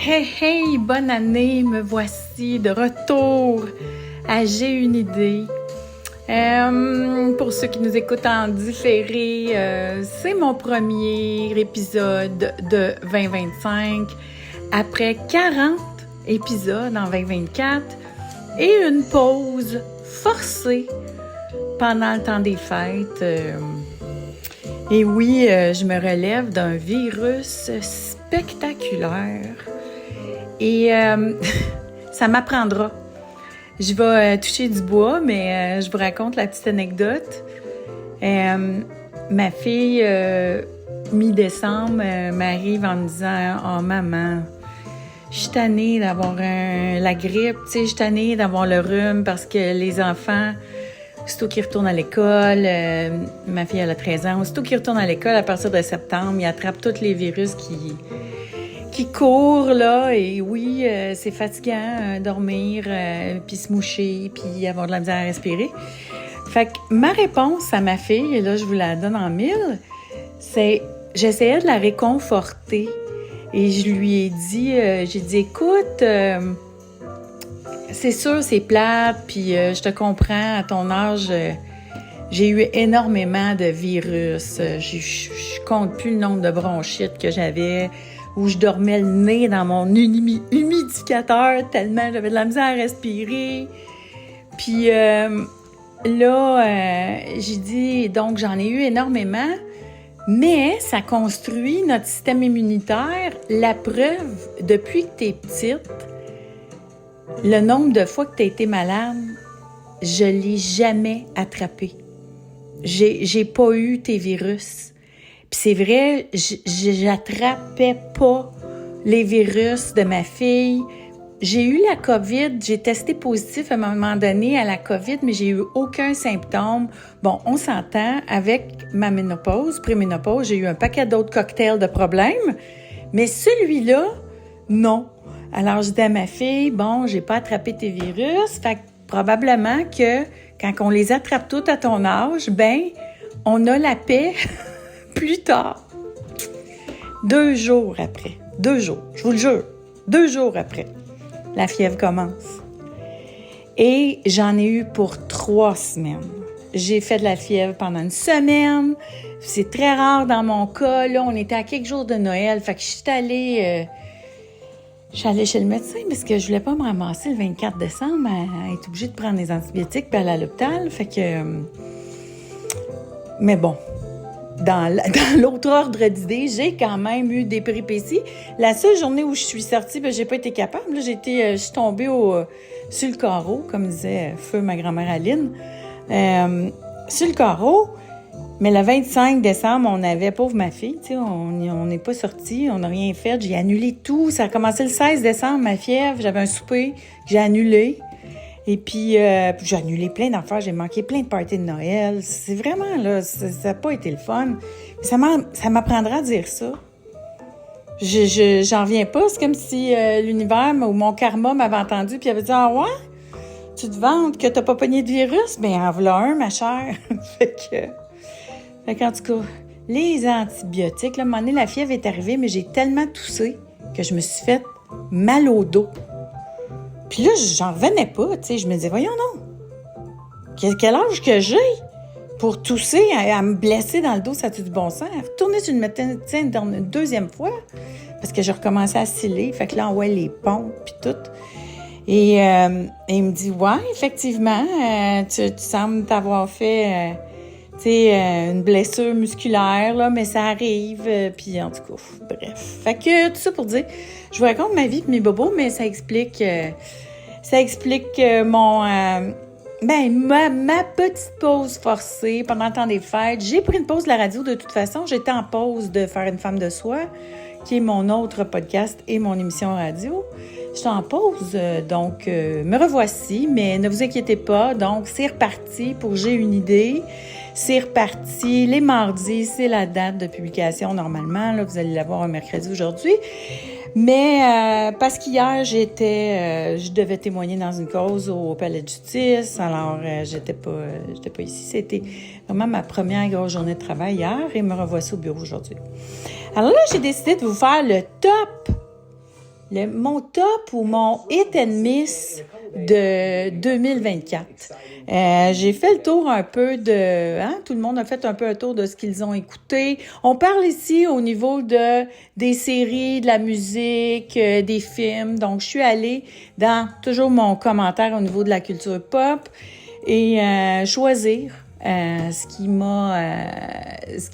Hey, hey, bonne année, me voici de retour à J'ai une idée. Pour ceux qui nous écoutent en différé, c'est mon premier épisode de 2025 après 40 épisodes en 2024 et une pause forcée pendant le temps des fêtes. Et oui, je me relève d'un virus spectaculaire et ça m'apprendra. Je vais toucher du bois, mais je vous raconte la petite anecdote. Ma fille, mi-décembre, m'arrive en me disant « Oh maman, je suis tannée d'avoir la grippe, tu sais, je suis tannée d'avoir le rhume parce que les enfants... » Aussitôt qu'ils retournent à l'école, ma fille elle a 13 ans, aussitôt qu'ils retournent à l'école à partir de septembre, ils attrapent tous les virus qui courent, là. Et oui, c'est fatigant, dormir, puis se moucher, puis avoir de la misère à respirer. Fait que ma réponse à ma fille, et là, je vous la donne en mille, c'est j'essayais de la réconforter. Et je lui ai dit, j'ai dit, écoute... c'est sûr, c'est plate, puis je te comprends, à ton âge, j'ai eu énormément de virus. Je compte plus le nombre de bronchites que j'avais, où je dormais le nez dans mon humidificateur tellement j'avais de la misère à respirer. Puis j'ai dit, donc j'en ai eu énormément, mais ça construit notre système immunitaire. La preuve, depuis que t'es petite, le nombre de fois que tu as été malade, je ne l'ai jamais attrapé. J'ai pas eu tes virus. Puis c'est vrai, j'attrapais pas les virus de ma fille. J'ai eu la COVID, j'ai testé positif à un moment donné à la COVID, mais j'ai eu aucun symptôme. Bon, on s'entend, avec ma ménopause, préménopause, j'ai eu un paquet d'autres cocktails de problèmes, mais celui-là, non. Alors, je dis à ma fille, bon, j'ai pas attrapé tes virus, fait que probablement que quand on les attrape tous à ton âge, ben, on a la paix plus tard. 2 jours après, je vous le jure, 2 jours après, la fièvre commence. Et j'en ai eu pour 3 semaines. J'ai fait de la fièvre pendant 1 semaine. C'est très rare dans mon cas. Là, on était à quelques jours de Noël, fait que je suis allée chez le médecin parce que je voulais pas me ramasser le 24 décembre à être obligée de prendre des antibiotiques puis aller à l'hôpital. Fait que... mais bon, dans l'autre ordre d'idée, j'ai quand même eu des péripéties. La seule journée où je suis sortie, ben, j'ai pas été capable. Là, je suis tombée sur le carreau, comme disait feu ma grand-mère Aline. Sur le carreau. Mais le 25 décembre, on avait, pauvre ma fille, tu sais, on n'est pas sortis, on n'a rien fait. J'ai annulé tout. Ça a commencé le 16 décembre, ma fièvre. J'avais un souper que j'ai annulé. Et puis, j'ai annulé plein d'affaires. J'ai manqué plein de parties de Noël. C'est vraiment, là, ça n'a pas été le fun. Ça m'apprendra à dire ça. J'en reviens pas. C'est comme si l'univers ou mon karma m'avait entendu puis il avait dit « Ah ouais? Tu te vantes que t'as pas pogné de virus? Ben, en voilà un, ma chère. » Fait qu'en tout cas, les antibiotiques, là, à un moment donné, la fièvre est arrivée, mais j'ai tellement toussé que je me suis fait mal au dos. Puis là, j'en revenais pas, tu sais. Je me disais, voyons non, quel âge que j'ai pour tousser, à me blesser dans le dos, ça a-tu du bon sens? Retourner sur le médecin une 2e fois, parce que je recommençais à sciller. Fait que là, on voit les pompes, puis tout. Et il me dit, ouais, effectivement, tu sembles t'avoir fait... une blessure musculaire, là, mais ça arrive, puis en tout cas, bref. Fait que, tout ça pour dire, je vous raconte ma vie et mes bobos, mais ça explique ma petite pause forcée pendant le temps des fêtes. J'ai pris une pause de la radio de toute façon. J'étais en pause de Faire une femme de soi, qui est mon autre podcast et mon émission radio. J'étais en pause, donc me revoici, mais ne vous inquiétez pas. Donc, c'est reparti pour J'ai une idée. C'est reparti. Les mardis, c'est la date de publication normalement. Là, vous allez l'avoir un mercredi aujourd'hui. Mais parce qu'hier, je devais témoigner dans une cause au palais de justice. Alors, j'étais pas ici. C'était vraiment ma première grosse journée de travail hier et me revoici au bureau aujourd'hui. Alors là, j'ai décidé de vous faire le top mon top ou mon hit and miss de 2024. J'ai fait le tour un peu de... tout le monde a fait un peu un tour de ce qu'ils ont écouté. On parle ici au niveau des séries, de la musique, des films. Donc, je suis allée dans toujours mon commentaire au niveau de la culture pop et choisir ce qui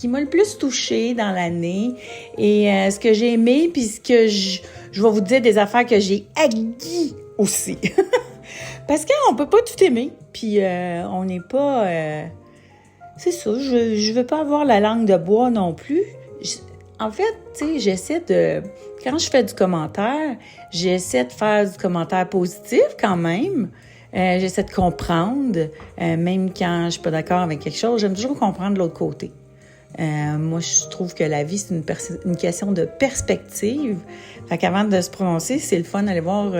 m'a le plus touché dans l'année et ce que j'ai aimé, puis ce que je vais vous dire des affaires que j'ai haïes aussi. Parce qu'on peut pas tout aimer, puis on n'est pas... c'est ça, je veux pas avoir la langue de bois non plus. En fait, tu sais, j'essaie de... Quand je fais du commentaire, j'essaie de faire du commentaire positif quand même. J'essaie de comprendre, même quand je suis pas d'accord avec quelque chose, j'aime toujours comprendre l'autre côté. Moi, je trouve que la vie, c'est une question de perspective. Fait qu'avant de se prononcer, c'est le fun d'aller voir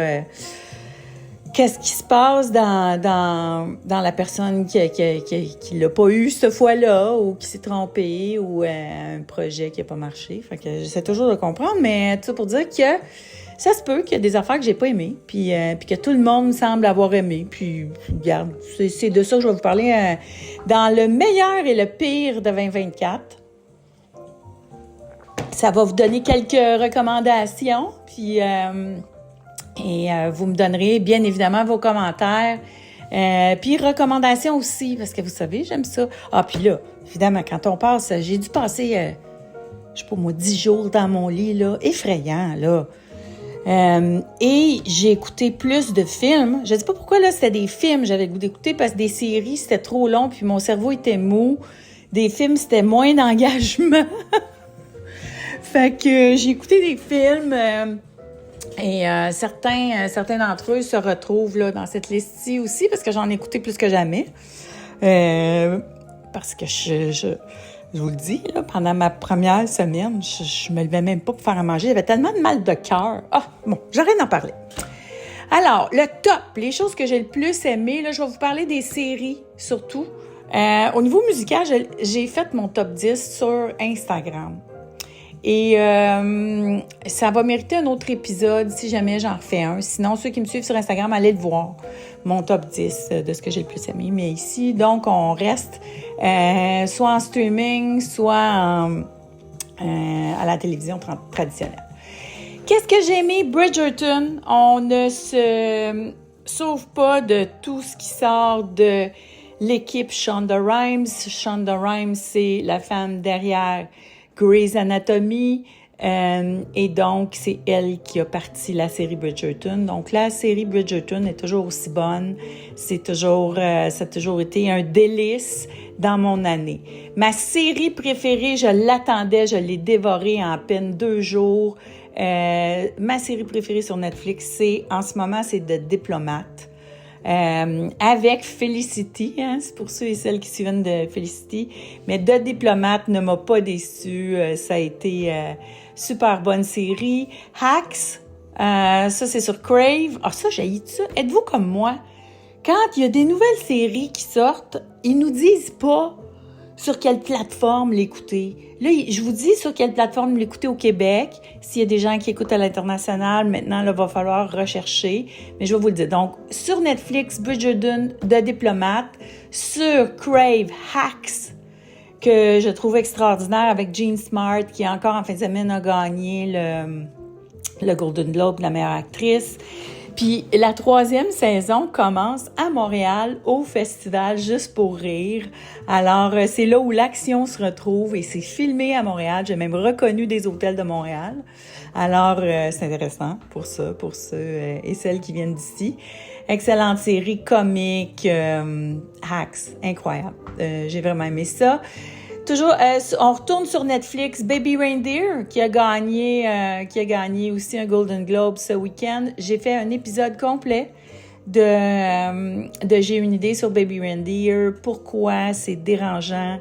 qu'est-ce qui se passe dans la personne qui l'a pas eu cette fois-là, ou qui s'est trompée, ou un projet qui a pas marché. Fait que j'essaie toujours de comprendre, mais tout ça pour dire que ça se peut qu'il y a des affaires que j'ai pas aimées, puis que tout le monde semble avoir aimé. Puis, regarde, c'est de ça que je vais vous parler dans le meilleur et le pire de 2024. Ça va vous donner quelques recommandations, puis vous me donnerez bien évidemment vos commentaires, puis recommandations aussi, parce que vous savez, j'aime ça. Ah, puis là, évidemment, quand on passe, j'ai dû passer, je sais pas moi, 10 jours dans mon lit, là, effrayant, là. Et j'ai écouté plus de films. Je ne sais pas pourquoi, là, c'était des films. J'avais le goût d'écouter parce que des séries, c'était trop long, puis mon cerveau était mou. Des films, c'était moins d'engagement. Fait que j'ai écouté des films et certains d'entre eux se retrouvent là dans cette liste-ci aussi parce que j'en ai écouté plus que jamais. Parce que je vous le dis, là, pendant ma première semaine, je me levais même pas pour faire à manger. J'avais tellement de mal de cœur. Bon, j'arrête d'en parler. Alors, le top, les choses que j'ai le plus aimées, là, je vais vous parler des séries, surtout. Au niveau musical, j'ai fait mon top 10 sur Instagram. Et ça va mériter un autre épisode si jamais j'en refais un. Sinon, ceux qui me suivent sur Instagram, allez le voir, mon top 10 de ce que j'ai le plus aimé. Mais ici, donc, on reste soit en streaming, soit à la télévision traditionnelle. Qu'est-ce que j'ai aimé? Bridgerton. On ne se sauve pas de tout ce qui sort de l'équipe Shonda Rhimes. Shonda Rhimes, c'est la femme derrière Grey's Anatomy, et donc c'est elle qui a parti la série Bridgerton. Donc la série Bridgerton est toujours aussi bonne, ça a toujours été un délice dans mon année. Ma série préférée, je l'attendais, je l'ai dévorée en à peine 2 jours. Ma série préférée sur Netflix, en ce moment, c'est The Diplomat. Avec Felicity, c'est pour ceux et celles qui se souviennent de Felicity, mais The Diplomat ne m'a pas déçue, ça a été super bonne série. Hacks, ça c'est sur Crave, ça j'haïs ça. Êtes-vous comme moi? Quand il y a des nouvelles séries qui sortent, ils nous disent pas sur quelle plateforme l'écouter. Là, je vous dis sur quelle plateforme l'écouter au Québec. S'il y a des gens qui écoutent à l'international, maintenant, là, va falloir rechercher. Mais je vais vous le dire. Donc, sur Netflix, Bridgerton, The Diplomat. Sur Crave, Hacks, que je trouve extraordinaire avec Jean Smart, qui encore en fin de semaine a gagné le Golden Globe de la meilleure actrice. Puis la 3e saison commence à Montréal au festival Juste pour rire. Alors, c'est là où l'action se retrouve et c'est filmé à Montréal. J'ai même reconnu des hôtels de Montréal. Alors, c'est intéressant pour ça, pour ceux et celles qui viennent d'ici. Excellente série comique, Hacks, incroyable. J'ai vraiment aimé ça. Toujours, on retourne sur Netflix, Baby Reindeer, qui a gagné aussi un Golden Globe ce week-end. J'ai fait un épisode complet de J'ai une idée sur Baby Reindeer, pourquoi c'est dérangeant,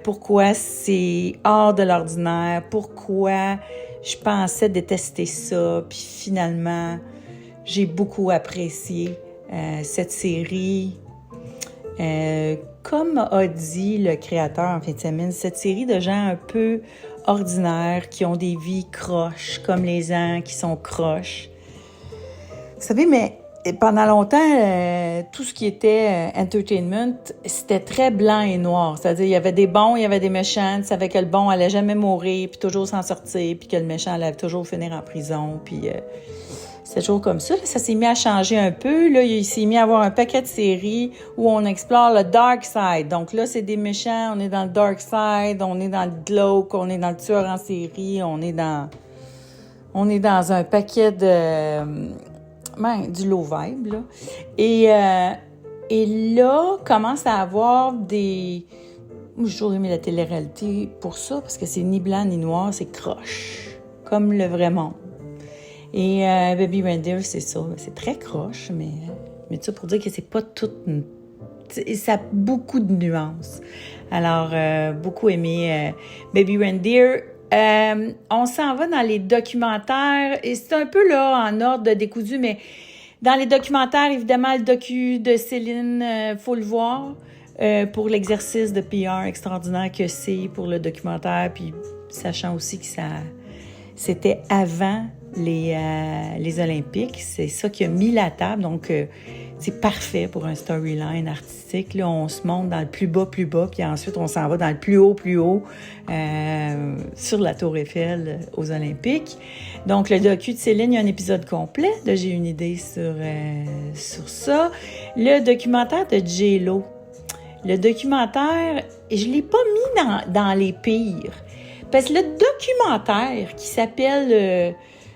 pourquoi c'est hors de l'ordinaire, pourquoi je pensais détester ça, puis finalement, j'ai beaucoup apprécié cette série. Comme a dit le créateur en fin de semaine, cette série de gens un peu ordinaires, qui ont des vies croches, comme les gens qui sont croches. Vous savez, mais pendant longtemps, tout ce qui était entertainment, c'était très blanc et noir. C'est-à-dire, il y avait des bons, il y avait des méchants. Tu savais que le bon allait jamais mourir, puis toujours s'en sortir, puis que le méchant allait toujours finir en prison, puis c'est toujours comme ça. Là, ça s'est mis à changer un peu. Là, il s'est mis à avoir un paquet de séries où on explore le dark side. Donc là, c'est des méchants, on est dans le dark side, on est dans le glauque, on est dans le tueur en série, on est dans un paquet de... du low vibe, là. Et là, commence à avoir des... Moi, j'ai toujours aimé la télé-réalité pour ça, parce que c'est ni blanc ni noir, c'est croche, comme le vrai monde. Et Baby Reindeer, c'est ça. C'est très croche, mais ça pour dire que c'est pas tout... Ça a beaucoup de nuances. Alors, beaucoup aimé Baby Reindeer. On s'en va dans les documentaires, et c'est un peu là en ordre de décousu, mais dans les documentaires, évidemment, le docu de Céline, faut le voir, pour l'exercice de PR extraordinaire que c'est pour le documentaire, puis sachant aussi que c'était avant les Olympiques, c'est ça qui a mis la table, donc c'est parfait pour un storyline artistique. Là, on se monte dans le plus bas, puis ensuite on s'en va dans le plus haut, sur la Tour Eiffel aux Olympiques. Donc, le docu de Céline, il y a un épisode complet de J'ai une idée sur ça. Le documentaire de J-Lo. Le documentaire, je ne l'ai pas mis dans les pires. Parce que le documentaire qui s'appelle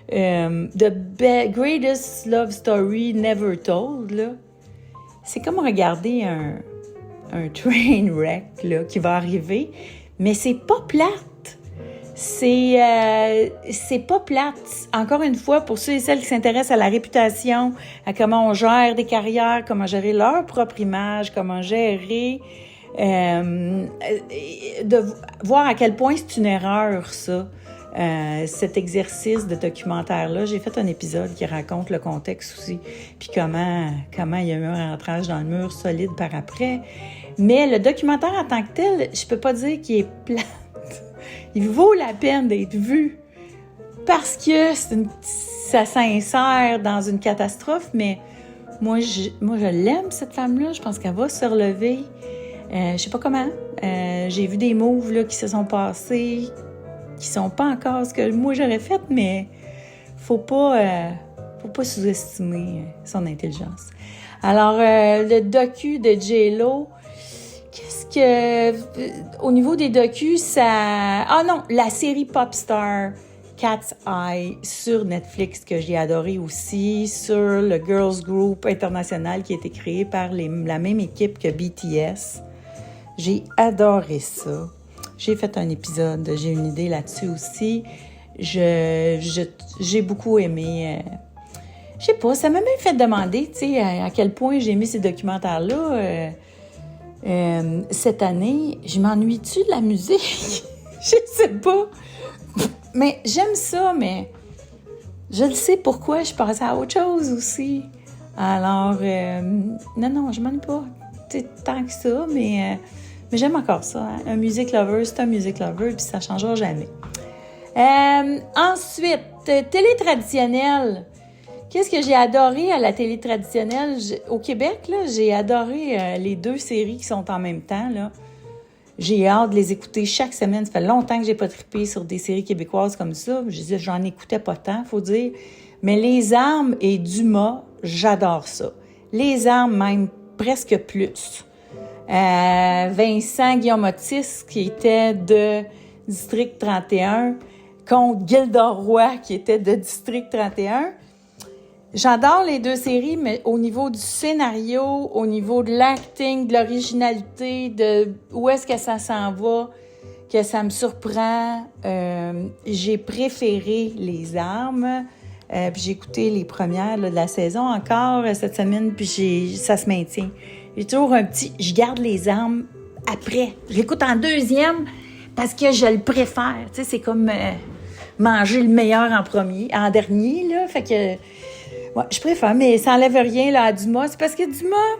The Greatest Love Story Never Told, là, c'est comme regarder un train wreck là, qui va arriver, mais c'est pas plate. C'est pas plate. Encore une fois, pour ceux et celles qui s'intéressent à la réputation, à comment on gère des carrières, comment gérer leur propre image, comment gérer... de voir à quel point c'est une erreur, ça. Cet exercice de documentaire-là. J'ai fait un épisode qui raconte le contexte aussi, puis comment il y a eu un rentrage dans le mur solide par après. Mais le documentaire en tant que tel, je peux pas dire qu'il est plate. Il vaut la peine d'être vu parce que ça s'insère dans une catastrophe, mais moi, je l'aime, cette femme-là. Je pense qu'elle va se relever. Je sais pas comment. J'ai vu des moves là, qui se sont passés, qui sont pas encore ce que moi j'aurais fait, mais faut pas sous-estimer son intelligence. Alors, le docu de J-Lo, au niveau des docus, ça... Ah non, la série Popstar, Cat's Eye, sur Netflix, que j'ai adoré aussi, sur le Girls Group international qui a été créé par la même équipe que BTS. J'ai adoré ça. J'ai fait un épisode, j'ai une idée là-dessus aussi. J'ai beaucoup aimé... je sais pas, ça m'a même fait demander, tu sais, à quel point j'ai aimé ces documentaires-là. Cette année, je m'ennuie-tu de la musique? Je sais pas. Mais j'aime ça, mais je le sais pourquoi je passais à autre chose aussi. Alors, non, je m'ennuie pas tant que ça, mais j'aime encore ça. Hein? Un music lover, c'est un music lover, puis ça ne changera jamais. Ensuite, télé traditionnelle. Qu'est-ce que j'ai adoré à la télé traditionnelle? Au Québec, là, j'ai adoré les 2 séries qui sont en même temps. Là. J'ai hâte de les écouter chaque semaine. Ça fait longtemps que j'ai pas trippé sur des séries québécoises comme ça. J'en écoutais pas tant, faut dire. Mais Les Armes et Dumas, j'adore ça. Les Armes, même presque plus. Vincent Guillaume Otis, qui était de District 31, contre Gilda Roy, qui était de District 31. J'adore les 2 séries, mais au niveau du scénario, au niveau de l'acting, de l'originalité, de où est-ce que ça s'en va, que ça me surprend, j'ai préféré Les Armes. Puis j'ai écouté les premières là, de la saison encore cette semaine, puis ça se maintient. J'ai toujours un petit... Je garde Les Armes après. Je l'écoute en deuxième parce que je le préfère. Tu sais, c'est comme manger le meilleur en dernier, là. Fait que... Ouais, je préfère, mais ça n'enlève rien là, à Dumas. C'est parce que Dumas,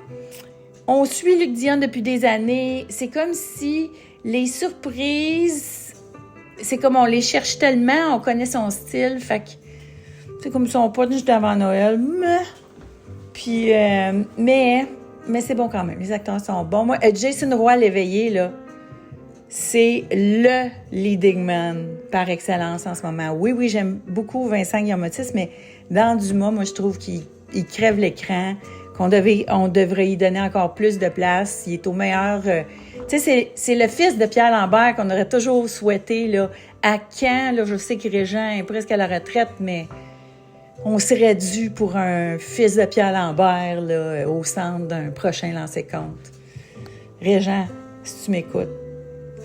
on suit Luc Dion depuis des années. C'est comme si les surprises c'est comme on les cherche tellement, on connaît son style, fait que c'est comme son pote juste avant Noël. Puis, mais c'est bon quand même. Les acteurs sont bons. Moi, Jason Roy l'éveillé, là, c'est le leading man par excellence en ce moment. Oui, j'aime beaucoup Vincent Guillemottis, mais dans Dumas, moi, je trouve qu'il crève l'écran, on devrait y donner encore plus de place. Il est au meilleur... tu sais, c'est le fils de Pierre Lambert qu'on aurait toujours souhaité, là. À Caen, là, je sais que Régent est presque à la retraite, mais on serait dû pour un fils de Pierre Lambert, là, au centre d'un prochain lancer-compte. Régent, si tu m'écoutes,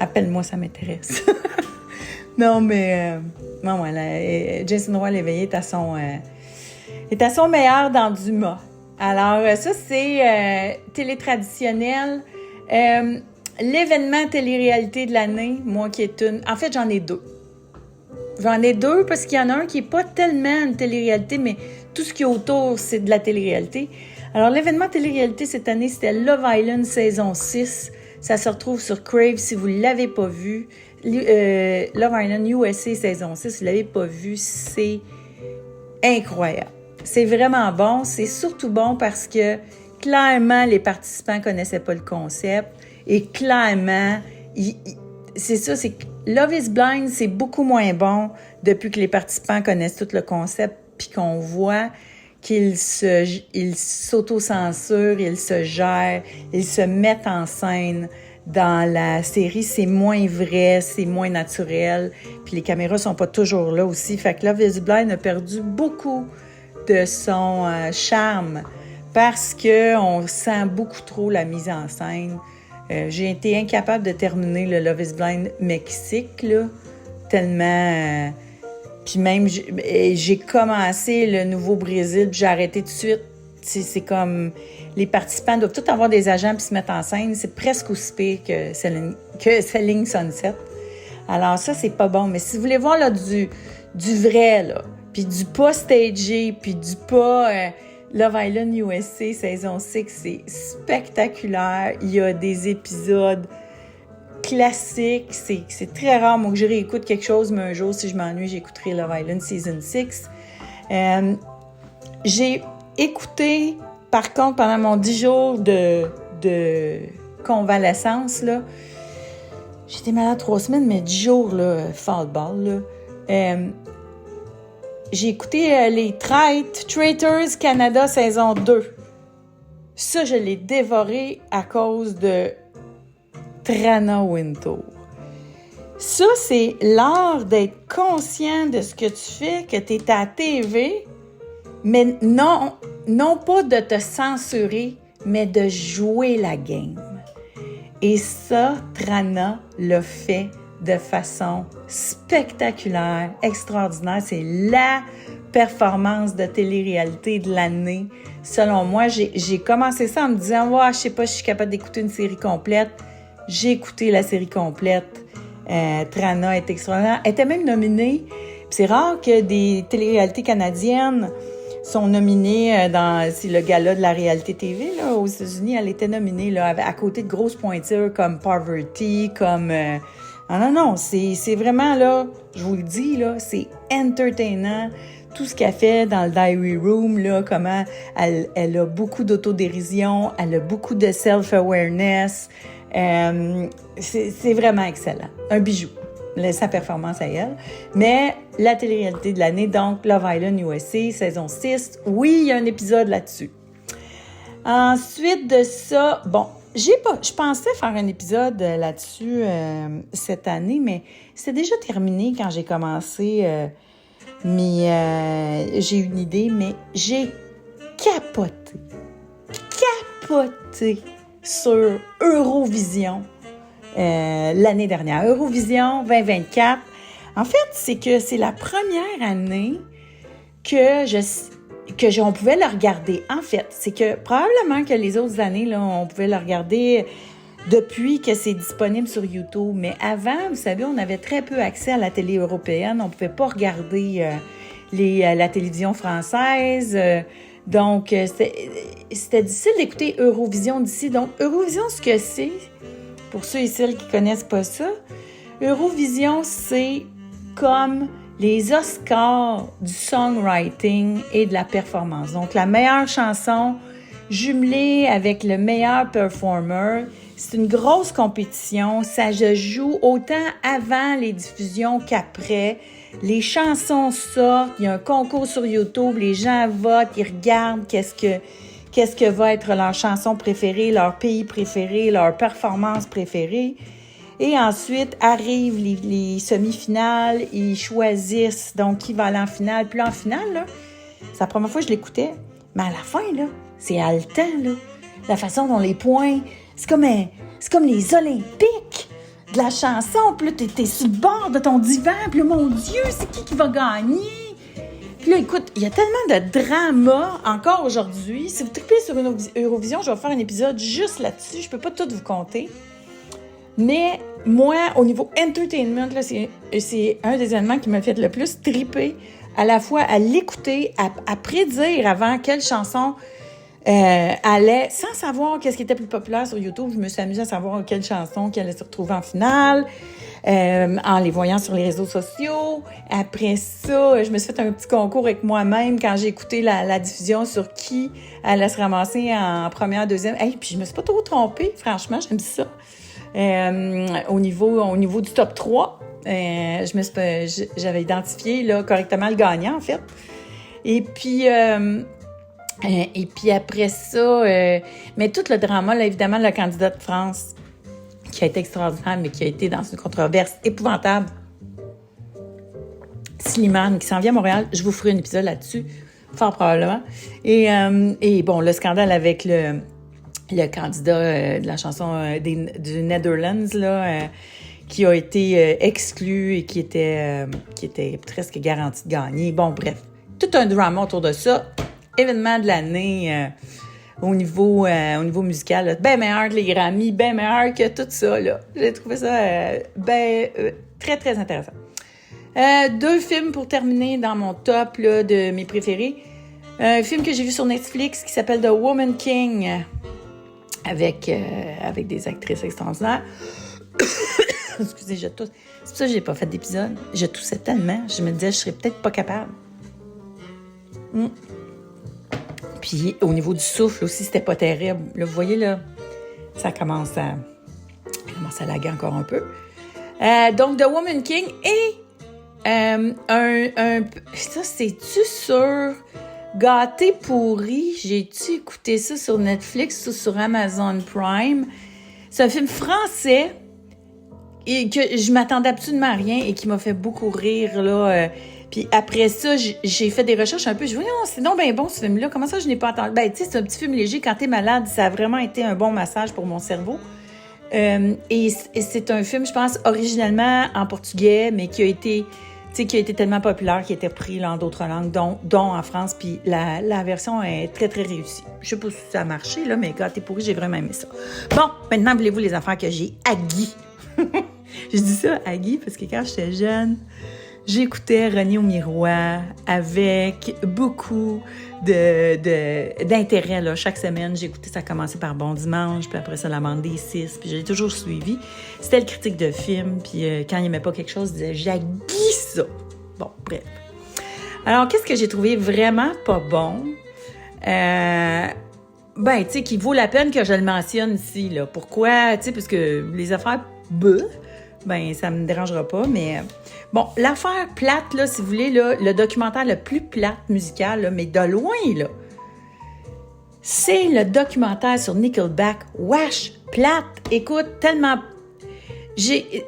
appelle-moi, ça m'intéresse. Non, mais... non, voilà, Jason Roy l'éveillé est à son meilleur dans Dumas. Alors, ça, c'est télé traditionnelle. L'événement télé-réalité de l'année, moi qui est une... En fait, j'en ai deux. J'en ai deux parce qu'il y en a un qui n'est pas tellement une télé-réalité, mais tout ce qui est autour, c'est de la télé-réalité. Alors, l'événement télé-réalité cette année, c'était Love Island saison 6. Ça se retrouve sur Crave si vous ne l'avez pas vu. Love Island USA saison 6, si vous ne l'avez pas vu, c'est incroyable. C'est vraiment bon. C'est surtout bon parce que clairement, les participants ne connaissaient pas le concept. Et clairement, c'est ça, c'est que Love is Blind, c'est beaucoup moins bon depuis que les participants connaissent tout le concept puis qu'on voit qu'ils s'autocensurent, ils se gèrent, ils se mettent en scène. Dans la série, c'est moins vrai, c'est moins naturel, puis les caméras sont pas toujours là aussi. Fait que Love is Blind a perdu beaucoup de son charme parce qu'on sent beaucoup trop la mise en scène. J'ai été incapable de terminer le Love is Blind Mexique, là, tellement... puis même, j'ai commencé le Nouveau-Brésil, puis j'ai arrêté tout de suite. C'est comme... Les participants doivent tous avoir des agents puis se mettre en scène. C'est presque aussi pire que Selling Sunset. Alors ça, c'est pas bon. Mais si vous voulez voir là, du vrai, là, puis du pas stagé, puis du pas... Love Island USA saison 6, c'est spectaculaire. Il y a des épisodes classiques. C'est très rare, moi, que je réécoute quelque chose, mais un jour, si je m'ennuie, j'écouterai Love Island Season 6. J'ai écouté, par contre, pendant mon 10 jours de convalescence, là, j'étais malade 3 semaines, mais 10 jours, là, fall-ball, là. J'ai écouté les Traitors Canada saison 2. Ça, je l'ai dévoré à cause de Trana Wintour. Ça, c'est l'art d'être conscient de ce que tu fais, que tu es à la TV, mais non pas de te censurer, mais de jouer la game. Et ça, Trana l'a fait de façon spectaculaire, extraordinaire. C'est la performance de télé-réalité de l'année. Selon moi, j'ai commencé ça en me disant « je sais pas si je suis capable d'écouter une série complète. » J'ai écouté la série complète. Trana est extraordinaire. Elle était même nominée. C'est rare que des télé-réalités canadiennes sont nominées c'est le gala de la réalité TV là, aux États-Unis. Elle était nominée là, à côté de grosses pointures comme Poverty, comme... Non, c'est vraiment, là, je vous le dis, là, c'est entertainant. Tout ce qu'elle fait dans le Diary Room, là, comment elle a beaucoup d'autodérision, elle a beaucoup de self-awareness. C'est vraiment excellent. Un bijou, sa performance à elle. Mais la télé-réalité de l'année, donc Love Island USA, saison 6, oui, il y a un épisode là-dessus. Ensuite de ça, bon... Je pensais faire un épisode là-dessus cette année, mais c'était déjà terminé quand j'ai commencé. J'ai une idée, mais j'ai capoté sur Eurovision l'année dernière. Eurovision 2024. En fait, c'est que c'est la première année on pouvait le regarder. En fait, c'est que probablement que les autres années, là, on pouvait le regarder depuis que c'est disponible sur YouTube. Mais avant, vous savez, on avait très peu accès à la télé européenne. On ne pouvait pas regarder la télévision française. Donc, c'était difficile d'écouter Eurovision d'ici. Donc, Eurovision, ce que c'est, pour ceux et celles qui ne connaissent pas ça, Eurovision, c'est comme les Oscars du songwriting et de la performance. Donc, la meilleure chanson jumelée avec le meilleur performer. C'est une grosse compétition. Ça se joue autant avant les diffusions qu'après. Les chansons sortent. Il y a un concours sur YouTube. Les gens votent. Ils regardent qu'est-ce que va être leur chanson préférée, leur pays préféré, leur performance préférée. Et ensuite, arrivent les semi-finales. Ils choisissent donc qui va aller en finale. Puis là, en finale, là, c'est la première fois que je l'écoutais. Mais à la fin, là, c'est haletant, là. La façon dont les points... C'est comme les Olympiques de la chanson. Puis là, t'es sur le bord de ton divan. Puis là, mon Dieu, c'est qui va gagner? Puis là, écoute, il y a tellement de drama encore aujourd'hui. Si vous tripez sur une Eurovision, je vais faire un épisode juste là-dessus. Je peux pas tout vous compter. Mais moi, au niveau entertainment, là, c'est un des éléments qui m'a fait le plus triper. À la fois à l'écouter, à prédire avant quelle chanson allait, sans savoir qu'est-ce qui était plus populaire sur YouTube. Je me suis amusée à savoir quelle chanson qui allait se retrouver en finale, en les voyant sur les réseaux sociaux. Après ça, je me suis fait un petit concours avec moi-même quand j'ai écouté la diffusion sur qui allait se ramasser en première, deuxième. Puis je me suis pas trop trompée, franchement, j'aime ça. Au niveau du top 3, j'avais identifié là, correctement le gagnant, en fait. Et puis après ça, mais tout le drama, là, évidemment, le candidat de France, qui a été extraordinaire, mais qui a été dans une controverse épouvantable. Slimane, qui s'en vient à Montréal. Je vous ferai un épisode là-dessus, fort probablement. Et bon, le scandale avec le candidat de la chanson du Netherlands, là, qui a été exclu et qui était presque garanti de gagner. Bon, bref, tout un drama autour de ça. Événement de l'année au niveau musical, là, bien meilleur que les Grammy, bien meilleur que tout ça, là. J'ai trouvé ça très, très intéressant. 2 films pour terminer dans mon top là, de mes préférés. Un film que j'ai vu sur Netflix qui s'appelle The Woman King avec des actrices extraordinaires. Excusez, je tousse. C'est pour ça que j'ai pas fait d'épisode. Je toussais tellement, je me disais je serais peut-être pas capable. Puis au niveau du souffle aussi, c'était pas terrible. Là, vous voyez, là, ça commence à laguer encore un peu. Donc, The Woman King et ça, c'est-tu sur Gâté pourri? J'ai-tu écouté ça sur Netflix ou sur Amazon Prime? C'est un film français et que je m'attendais absolument à rien et qui m'a fait beaucoup rire, là. Puis après ça, j'ai fait des recherches un peu. Je me dis, c'est donc bien bon ce film-là. Comment ça, je n'ai pas entendu? Ben, tu sais, c'est un petit film léger. Quand t'es malade, ça a vraiment été un bon massage pour mon cerveau. Et c'est un film, je pense, originellement en portugais, mais qui a été tellement populaire, qui a été pris là, en d'autres langues, dont en France. Puis la version est très, très réussie. Je sais pas si ça a marché, là, mais Gâté pourri, j'ai vraiment aimé ça. Bon, maintenant, voulez-vous les affaires que j'ai hagues? Je dis ça, hagues, parce que quand j'étais jeune, j'écoutais René au miroir avec beaucoup d'intérêt. Là. Chaque semaine, j'écoutais, ça commençait par Bon Dimanche, puis après ça, La Bande des 6, puis j'ai toujours suivi. C'était le critique de film, puis quand il n'aimait pas quelque chose, il disait « j'haguis ça ». Bon, bref. Alors, qu'est-ce que j'ai trouvé vraiment pas bon? Tu sais, qui vaut la peine que je le mentionne ici, là. Pourquoi? Tu sais, parce que les affaires ça me dérangera pas, mais... Bon, l'affaire plate, là, si vous voulez, là, le documentaire le plus plate musical, là, mais de loin, là, c'est le documentaire sur Nickelback. Wesh, plate! Écoute, tellement... Tu sais,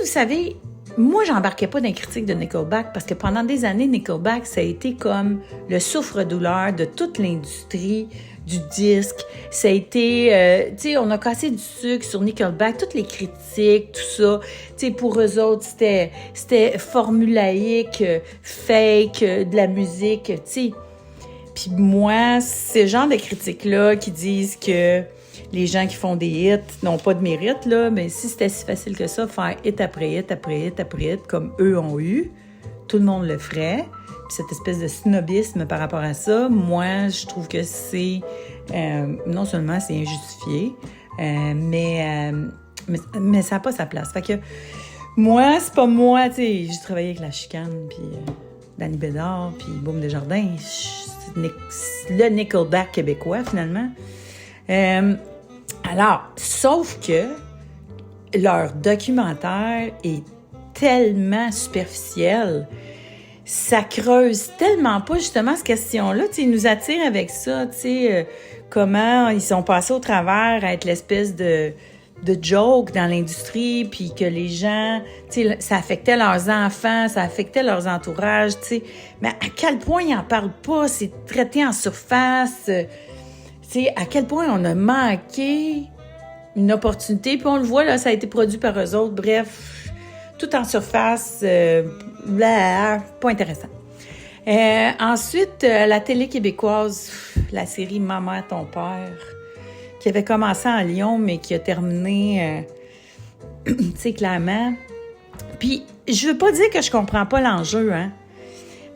vous savez, moi, j'embarquais pas dans les critiques de Nickelback parce que pendant des années, Nickelback, ça a été comme le souffre-douleur de toute l'industrie du disque. Ça a été... tu sais, on a cassé du sucre sur Nickelback, toutes les critiques, tout ça. Tu sais, pour eux autres, c'était formulaïque, fake, de la musique, tu sais. Puis moi, ce genre de critiques-là qui disent que les gens qui font des hits n'ont pas de mérite, là, mais si c'était si facile que ça, faire hit après hit, après hit, après hit, comme eux ont eu, tout le monde le ferait. Puis cette espèce de snobisme par rapport à ça, moi, je trouve que c'est... non seulement c'est injustifié, mais ça n'a pas sa place. Fait que Moi, c'est pas moi, tu sais, j'ai travaillé avec La Chicane, puis Danny Bédard, puis Boum Desjardins. C'est le Nickelback québécois, finalement. Alors, sauf que leur documentaire est tellement superficiel, ça creuse tellement pas justement cette question-là. Tu sais, ils nous attirent avec ça, tu sais, comment ils sont passés au travers à être l'espèce de joke dans l'industrie, puis que les gens, tu sais, ça affectait leurs enfants, ça affectait leurs entourages, tu sais. Mais à quel point ils en parlent pas, c'est traité en surface, tu sais, à quel point on a manqué une opportunité, puis on le voit, là, ça a été produit par eux autres, bref, tout en surface, pas intéressant. Ensuite, la télé québécoise, la série Maman, ton père, qui avait commencé à Lyon, mais qui a terminé, tu sais, clairement. Puis, je veux pas dire que je comprends pas l'enjeu, hein,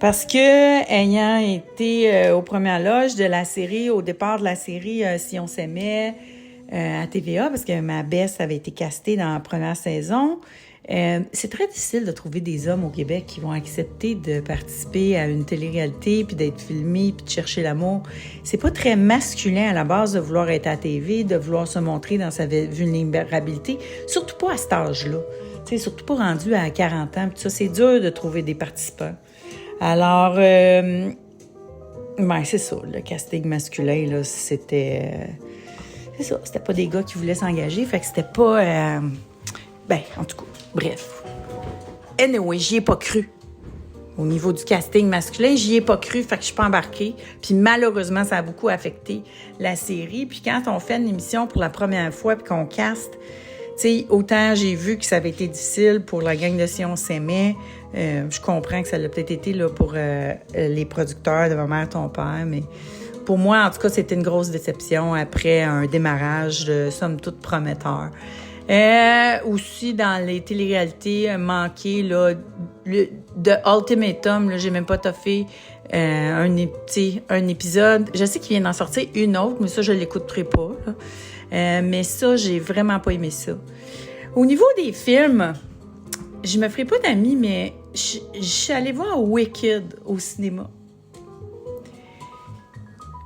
parce que, ayant été aux premières loges de la série, au départ de la série Si on s'aimait, à TVA, parce que ma Bess avait été castée dans la première saison, c'est très difficile de trouver des hommes au Québec qui vont accepter de participer à une télé-réalité, puis d'être filmés, puis de chercher l'amour. C'est pas très masculin à la base de vouloir être à la TV, de vouloir se montrer dans sa vulnérabilité, surtout pas à cet âge-là. Tu sais, surtout pas rendu à 40 ans, puis ça, c'est dur de trouver des participants. Alors, ben, c'est ça, le casting masculin, là, c'était... c'est ça, c'était pas des gars qui voulaient s'engager, fait que c'était pas... ben, en tout cas, bref. Anyway, j'y ai pas cru. Au niveau du casting masculin, j'y ai pas cru, fait que je suis pas embarquée. Puis malheureusement, ça a beaucoup affecté la série. Puis quand on fait une émission pour la première fois puis qu'on caste, tu sais, autant j'ai vu que ça avait été difficile pour la gang de Si on s'aimait. Je comprends que ça l'a peut-être été là pour les producteurs de Ma mère, ton père, mais pour moi, en tout cas, c'était une grosse déception après un démarrage de somme toute prometteur. Aussi dans les téléréalités manquées là, de Ultimatum, là, j'ai même pas toffé un épisode. Je sais qu'il vient d'en sortir une autre, mais ça, je l'écouterai pas. Là. Mais ça, j'ai vraiment pas aimé ça. Au niveau des films, je me ferai pas d'amis, mais je suis allée voir Wicked au cinéma.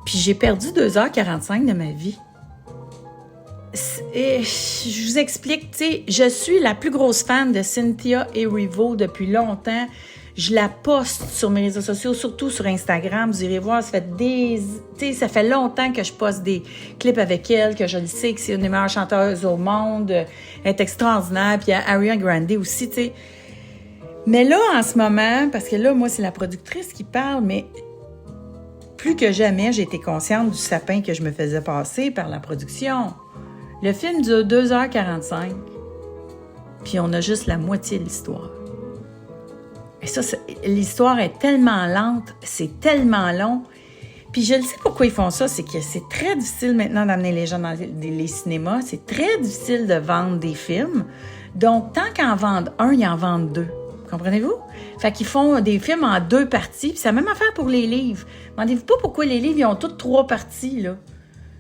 Puis j'ai perdu 2h45 de ma vie. Et je vous explique, tu sais, je suis la plus grosse fan de Cynthia Erivo depuis longtemps. Je la poste sur mes réseaux sociaux, surtout sur Instagram. Vous irez voir, ça fait longtemps que je poste des clips avec elle, que je le sais que c'est une des meilleures chanteuses au monde. Elle est extraordinaire. Puis Ariana Grande aussi, tu sais. Mais là, en ce moment, parce que là, moi, c'est la productrice qui parle, mais plus que jamais, j'ai été consciente du sapin que je me faisais passer par la production. Le film dure 2h45, puis on a juste la moitié de l'histoire. Et ça, l'histoire est tellement lente, c'est tellement long. Puis je le sais pourquoi ils font ça, c'est que c'est très difficile maintenant d'amener les gens dans les cinémas. C'est très difficile de vendre des films. Donc, tant qu'en vendent un, ils en vendent deux. Comprenez-vous? Fait qu'ils font des films en 2 parties, puis c'est la même affaire pour les livres. Demandez-vous pas pourquoi les livres, ils ont toutes 3 parties, là.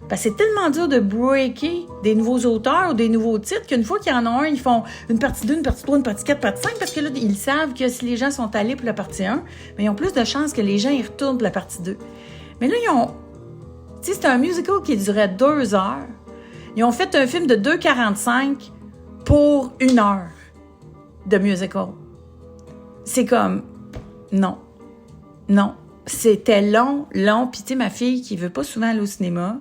Parce que c'est tellement dur de breaker des nouveaux auteurs ou des nouveaux titres qu'une fois qu'il y en a un, ils font une partie 2, une partie 3, une partie 4, une partie 5, parce que là, ils savent que si les gens sont allés pour la partie 1, mais ils ont plus de chances que les gens y retournent pour la partie 2. Mais là, ils ont... Tu sais, c'est un musical qui durait 2 heures. Ils ont fait un film de 2h45 pour 1 heure de musical. C'est comme... Non. C'était long. Puis tu sais, ma fille qui veut pas souvent aller au cinéma...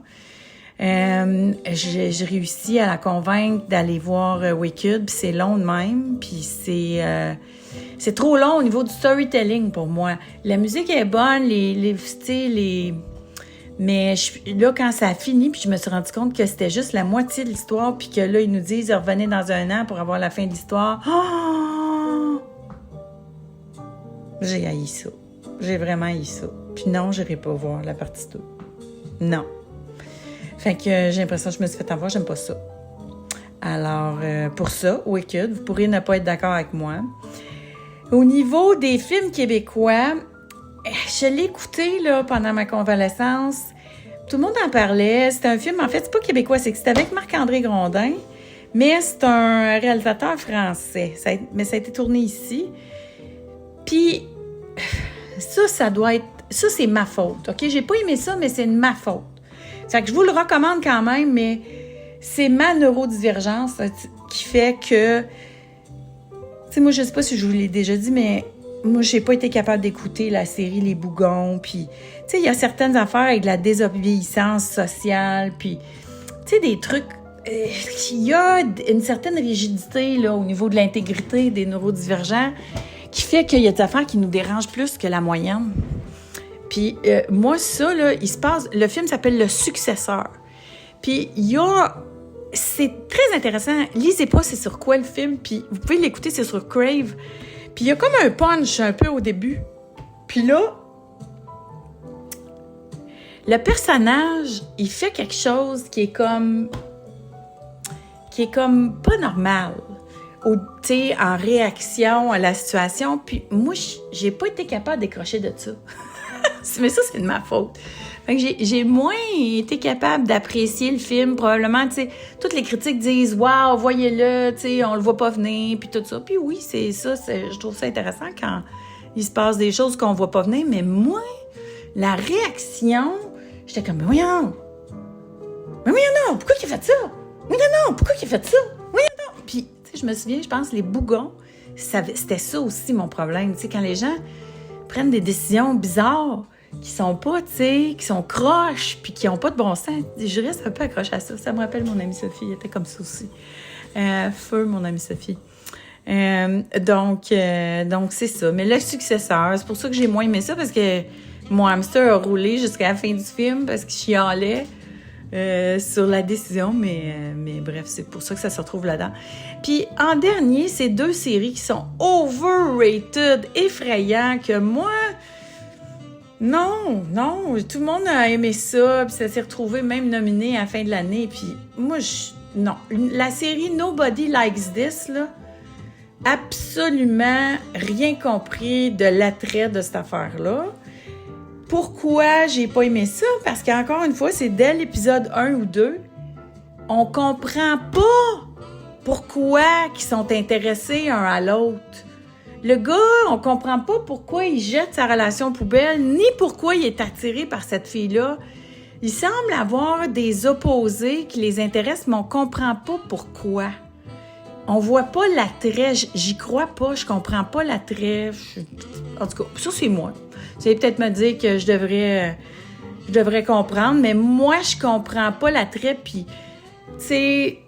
j'ai réussi à la convaincre d'aller voir Wicked, puis c'est long de même, puis c'est trop long au niveau du storytelling pour moi. La musique est bonne, mais là, quand ça a fini, puis je me suis rendu compte que c'était juste la moitié de l'histoire, puis que là, ils nous disent « Revenez dans 1 an pour avoir la fin de l'histoire. » Oh! J'ai haï ça. J'ai vraiment haï ça. Puis non, j'irai pas voir la partie 2. Non. Fait que j'ai l'impression que je me suis fait avoir, j'aime pas ça. Alors, pour ça, Wicked, vous pourriez ne pas être d'accord avec moi. Au niveau des films québécois, je l'ai écouté là, pendant ma convalescence. Tout le monde en parlait. C'était un film, en fait, c'est pas québécois, c'est que c'était avec Marc-André Grondin. Mais c'est un réalisateur français. Mais ça a été tourné ici. Puis, ça doit être... Ça, c'est ma faute, OK? J'ai pas aimé ça, mais c'est ma faute. Fait que je vous le recommande quand même, mais c'est ma neurodivergence qui fait que... Tu sais, moi, je sais pas si je vous l'ai déjà dit, mais moi, j'ai pas été capable d'écouter la série Les Bougons, puis... Tu sais, il y a certaines affaires avec de la désobéissance sociale, puis... Tu sais, des trucs... Il y a une certaine rigidité, là, au niveau de l'intégrité des neurodivergents qui fait qu'il y a des affaires qui nous dérangent plus que la moyenne. Puis moi, ça, là, il se passe... Le film s'appelle Le Successeur. Puis il y a... C'est très intéressant. Lisez pas c'est sur quoi le film, puis vous pouvez l'écouter, c'est sur Crave. Puis il y a comme un punch un peu au début. Puis là, le personnage, il fait quelque chose qui est comme pas normal. Tu sais, en réaction à la situation. Puis moi, j'ai pas été capable de décrocher de ça. Mais ça, c'est de ma faute. Fait que j'ai moins été capable d'apprécier le film. Probablement, tu sais, toutes les critiques disent « Wow, voyez-le, tu sais, on le voit pas venir, puis tout ça. » Puis oui, c'est ça, je trouve ça intéressant quand il se passe des choses qu'on voit pas venir. Mais moi, la réaction, j'étais comme « Mais voyons! Mais voyons non! Pourquoi il a fait ça? Voyons non! Pourquoi il a fait ça? Voyons non! » Puis, tu sais, je me souviens, je pense, les bougons, c'était ça aussi mon problème. Tu sais, quand les gens prennent des décisions bizarres, qui sont pas, tu sais, qui sont croches, puis qui ont pas de bon sens. Je reste un peu accrochée à ça. Ça me rappelle mon amie Sophie, elle était comme ça aussi. Feu, mon amie Sophie. Donc, c'est ça. Mais Le Successeur, c'est pour ça que j'ai moins aimé ça, parce que mon hamster a roulé jusqu'à la fin du film, parce qu'il chialait sur la décision, mais bref, c'est pour ça que ça se retrouve là-dedans. Puis, en dernier, c'est 2 séries qui sont overrated, effrayants, que moi... Non, tout le monde a aimé ça, puis ça s'est retrouvé même nominé à la fin de l'année, puis moi, non. La série Nobody Likes This, là, absolument rien compris de l'attrait de cette affaire-là. Pourquoi j'ai pas aimé ça? Parce qu'encore une fois, c'est dès l'épisode 1 ou 2, on comprend pas pourquoi ils sont intéressés un à l'autre. Le gars, on comprend pas pourquoi il jette sa relation poubelle, ni pourquoi il est attiré par cette fille-là. Il semble avoir des opposés qui les intéressent, mais on comprend pas pourquoi. On voit pas l'attrait, j'y crois pas, je comprends pas l'attrait. En tout cas, ça c'est moi. Vous allez peut-être me dire que je devrais comprendre, mais moi je comprends pas l'attrait, puis tu sais,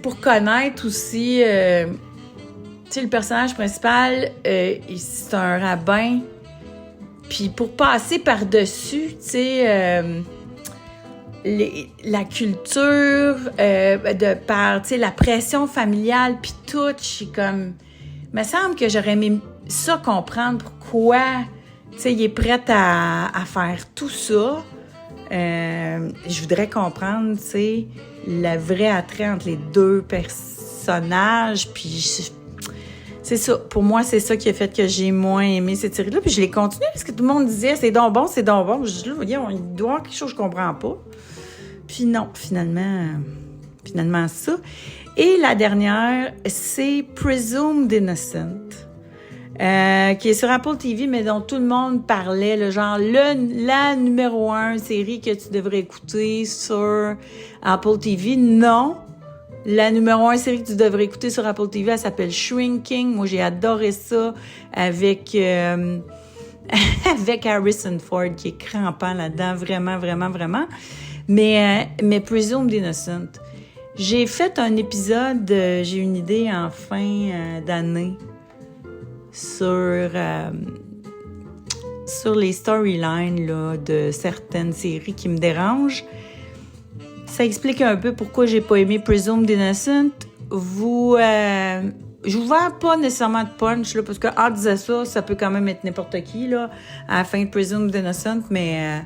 pour connaître aussi... Tu sais, le personnage principal, c'est un rabbin. Puis pour passer par-dessus, tu sais, la culture, tu sais, la pression familiale, puis tout, je suis comme... Il me semble que j'aurais aimé ça comprendre pourquoi, tu sais, il est prêt à faire tout ça. Je voudrais comprendre, tu sais, le vrai attrait entre les 2 personnages, puis... C'est ça. Pour moi, c'est ça qui a fait que j'ai moins aimé cette série-là. Puis je l'ai continuée parce que tout le monde disait « C'est donc bon, c'est donc bon. » Je dis « Là, voyons, il doit y avoir quelque chose que je comprends pas. » Puis non, finalement ça. Et la dernière, c'est Presumed Innocent, qui est sur Apple TV, mais dont tout le monde parlait, le genre la numéro 1 série que tu devrais écouter sur Apple TV. Non. La numéro 1 série que tu devrais écouter sur Apple TV, elle s'appelle Shrinking. Moi, j'ai adoré ça avec Harrison Ford, qui est crampant là-dedans. Vraiment, vraiment, vraiment. Mais Presumed Innocent. J'ai fait un épisode, j'ai une idée en fin d'année sur les storylines là, de certaines séries qui me dérangent. Ça explique un peu pourquoi j'ai pas aimé Presumed Innocent. Je vous vends pas nécessairement de punch, là, parce qu'en disant ça, ça peut quand même être n'importe qui, là, à la fin de Presumed Innocent, mais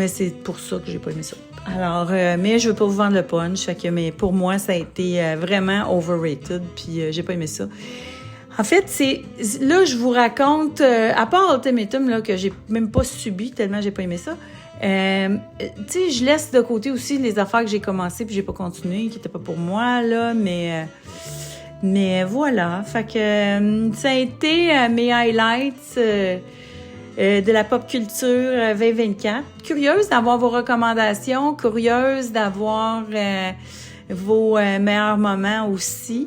c'est pour ça que j'ai pas aimé ça. Alors, mais je veux pas vous vendre le punch, fait que, mais pour moi, ça a été vraiment overrated, puis j'ai pas aimé ça. En fait, là, je vous raconte, à part Ultimatum, là, que j'ai même pas subi, tellement j'ai pas aimé ça, tu sais, je laisse de côté aussi les affaires que j'ai commencées puis j'ai pas continué, qui étaient pas pour moi, là, mais voilà. Fait que ça a été mes highlights de la pop culture 2024. Curieuse d'avoir vos recommandations, curieuse d'avoir vos meilleurs moments aussi.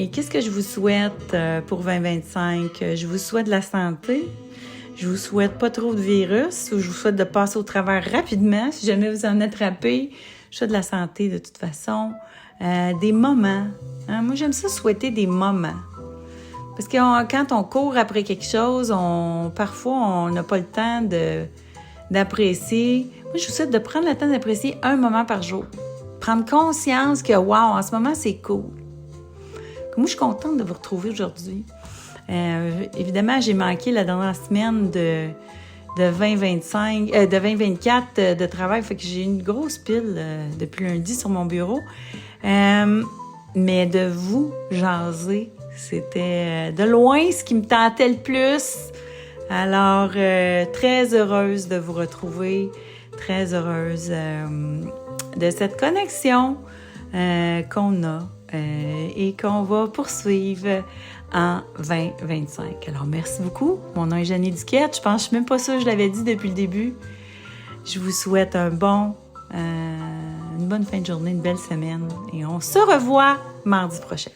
Et qu'est-ce que je vous souhaite pour 2025? Je vous souhaite de la santé. Je vous souhaite pas trop de virus. Ou je vous souhaite de passer au travers rapidement. Si jamais vous en attrapez, je souhaite de la santé de toute façon. Des moments. Hein? Moi, j'aime ça souhaiter des moments. Parce que quand on court après quelque chose, parfois, on n'a pas le temps d'apprécier. Moi, je vous souhaite de prendre le temps d'apprécier un moment par jour. Prendre conscience que, wow, en ce moment, c'est cool. Moi, je suis contente de vous retrouver aujourd'hui. Évidemment, j'ai manqué la dernière semaine de 2024 de travail. Fait que j'ai une grosse pile depuis lundi sur mon bureau. Mais de vous jaser, c'était de loin ce qui me tentait le plus. Alors, très heureuse de vous retrouver. Très heureuse de cette connexion qu'on a et qu'on va poursuivre en 2025. Alors, merci beaucoup. Mon nom est Jeannie Duquette. Je pense même pas ça, je l'avais dit depuis le début. Je vous souhaite une bonne fin de journée, une belle semaine et on se revoit mardi prochain.